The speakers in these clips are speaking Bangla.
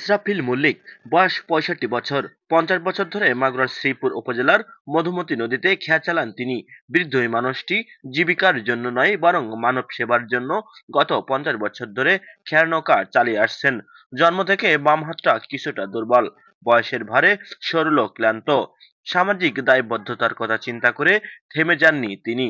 ইসরাফিল মল্লিক, বয়স ৬৫ বছর। ৫০ বছর ধরে মাগুরার শ্রীপুর উপজেলার মধুমতি নদীতে খেয়া চালান তিনি। বৃদ্ধ এই মানুষটি জীবিকার জন্য নয়, বরং মানব সেবার জন্য গত ৫০ বছর ধরে খেয়ার নৌকা চালিয়ে আসছেন। জন্ম থেকে বাম হাতটা কিছুটা দুর্বল, বয়সের ভারে শরীরও ক্লান্ত। সামাজিক দায়বদ্ধতার কথা চিন্তা করে থেমে যাননি তিনি।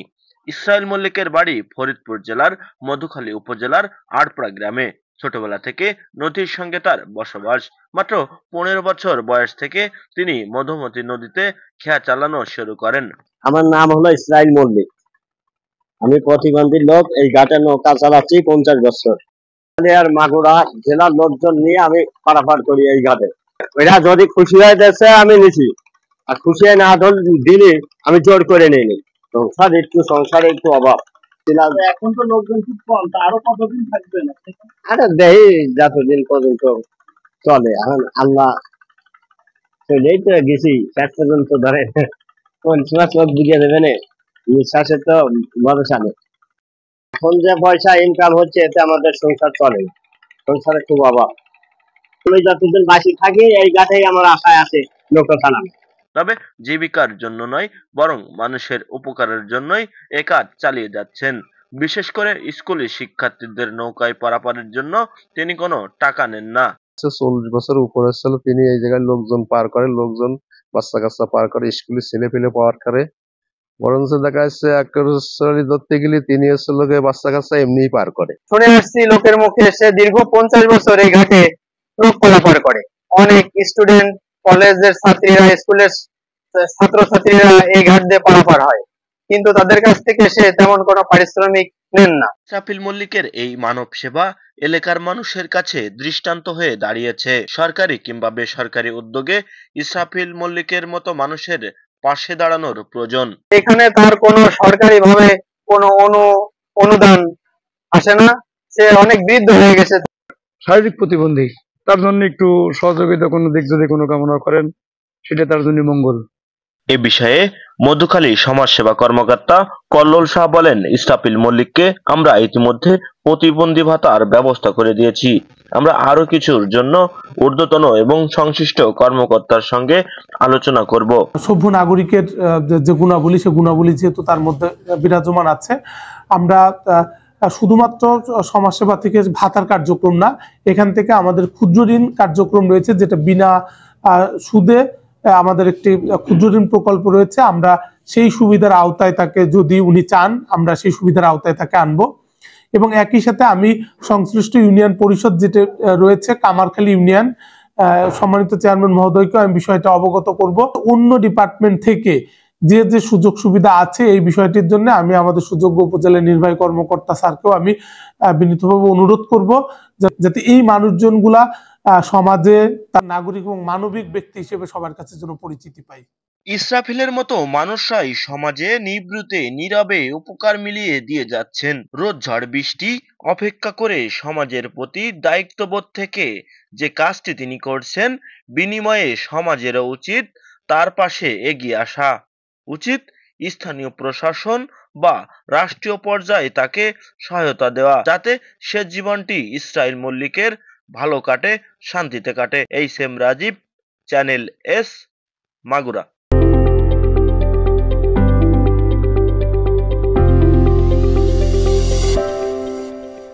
ইসরাইল মল্লিকের বাড়ি ফরিদপুর জেলার মধুখালী উপজেলার আড়পাড়া গ্রামে। ছোটবেলা থেকে নদীর সঙ্গে তার বসবাস। মাত্র ১৫ বছর বয়স থেকে তিনি মধুমতি নদীতে খেয়া চালানো শুরু করেন। আমার নাম হলো ইসরাইল মল্লিক। আমি প্রতিবন্ধী লোক, এই ঘাটে নৌকা চালাচ্ছি ৫০ বছর। আর মাগুরা জেলার লোকজন নিয়ে আমি পারাপার করি এই ঘাটে। এরা যদি খুশি হয়ে যাচ্ছে আমি নিছি, আর খুশি হয় না দিলে আমি জোর করে নিই। সংসারে একটু অভাব। এখন তো লোকজন খুব কম, তা আরো কতদিন থাকবেন? আরে দেখি যতদিন পর্যন্ত চলে। এখন আল্লাহ চলেই তো গেছি শেষ পর্যন্ত, ধরে কোন সময় চোখ বুঝিয়ে দেবে না, নিঃশ্বাসে তো ভরসা নেই। এখন যে পয়সা ইনকাম হচ্ছে এতে আমাদের সংসার চলে, সংসারে খুব অভাব। আমি যতদিন বাসি থাকি এই ঘাটেই আমার আশায় আছে নৌকা চালানো। তবে জীবিকার জন্য নয়, বরং মানুষের উপকারের জন্যই এ কাজ চালিয়ে যাচ্ছেন। বিশেষ করে স্কুলের শিক্ষার্থীদের নৌকায় পারাপারের জন্য তিনি কোনো টাকা নেন না। ৪০ বছর উপরে ছিল তিনি এই জায়গায় লোকজন পার করে, লোকজন বাচ্চা কাচ্চা পার করে, স্কুলের ছেলে পেলে পার করে। বরঞ্চ দেখা যাচ্ছে অ্যাকচুয়ালি ধরতে গেলে তিনি হচ্ছে বাচ্চা কাচ্চা এমনিই পার করে। শুনে আসছি লোকের মুখে এসে দীর্ঘ ৫০ বছর এই ঘাটে লোক পারাপার করে। অনেক স্টুডেন্ট, কলেজের ছাত্রীরা, স্কুলের ছাত্রছাত্রীরা এই ঘাট দিয়ে পারাপার হয়, কিন্তু তাদের কাছ থেকে সে তেমন কোনো পারিশ্রমিক নেন না। ইসরাফিল মল্লিকের এই মানব সেবা এলাকার মানুষের কাছে দৃষ্টান্ত হয়ে দাঁড়িয়েছে। সরকারি কিংবা বেসরকারি উদ্যোগে ইসরাফিল মল্লিকের মতো মানুষের পাশে দাঁড়ানোর প্রয়োজন। এখানে তার কোনো সরকারি ভাবে কোনো অনুদান আসে না। সে অনেক বৃদ্ধ হয়ে গেছে। শারীরিক প্রতিবন্ধী, তার জন্য একটু সহযোগিতা কোনো দিক যদি কোনো কামনা করেন, সেটা তার জন্য মঙ্গল। এ বিষয়ে মধুখালী সমাজসেবা কর্মকর্তা কল্লোল শাহ বলেন, ইসরাফিল মল্লিককে আমরা ইতিমধ্যে প্রতিবন্ধী ভাতার ব্যবস্থা করে দিয়েছি। আমরা আরো কিছুর জন্য ঊর্ধ্বতন এবং সংশ্লিষ্ট কর্মকর্তার সঙ্গে আলোচনা করব। সভ্য নাগরিকের যে গুণাবলী, সে গুণাবলী যেহেতু তার মধ্যে বিরাজমান আছে, আমরা শুধুমাত্র সমাজসেবা থেকে ভাতার কার্যক্রম না, এখান থেকে আমাদের ক্ষুদ্র ঋণ কার্যক্রম রয়েছে, যেটা বিনা সুদে আমাদের একটি ক্ষুদ্র ঋণ প্রকল্প রয়েছে। আমরা সেই সুবিধার আওতায় তাকে, যদি উনি চান, আমরা সেই সুবিধার আওতায় তাকে আনবো। এবং একই সাথে আমি সংশ্লিষ্ট ইউনিয়ন পরিষদ যেটা রয়েছে কামারখালী ইউনিয়ন, সম্মানিত চেয়ারম্যান মহোদয়কে আমি বিষয়টা অবগত করব। অন্য ডিপার্টমেন্ট থেকে যে যে সুযোগ সুবিধা আছে এই বিষয়টির জন্য আমি আমাদের সুযোগ্য উপজেলা নির্বাহী কর্মকর্তা স্যারকেও আমি বিনীতভাবে অনুরোধ করব, যাতে এই মানুষজনগুলা সমাজে তার নাগরিক এবং মানবিক ব্যক্তি হিসেবে সবার কাছে যেন পরিচিতি পায়। ইসরাফিলের মতো মানুষরাই সমাজে নিভৃতে নীরবে উপকার মিলিয়ে দিয়ে যাচ্ছেন। রোদ ঝড় বৃষ্টি অপেক্ষা করে সমাজের প্রতি দায়িত্ববোধ থেকে যে কাজটি তিনি করছেন, বিনিময়ে সমাজেরও উচিত তার পাশে এগিয়ে আসা। উচিত স্থানীয় প্রশাসন বা রাষ্ট্রীয় পর্যায়ে তাকে সহায়তা দেওয়া, যাতে সে জীবনটি ইসরাইল মল্লিকের ভালো কাটে, শান্তিতে কাটে। H M Rajib, channel S, Magura.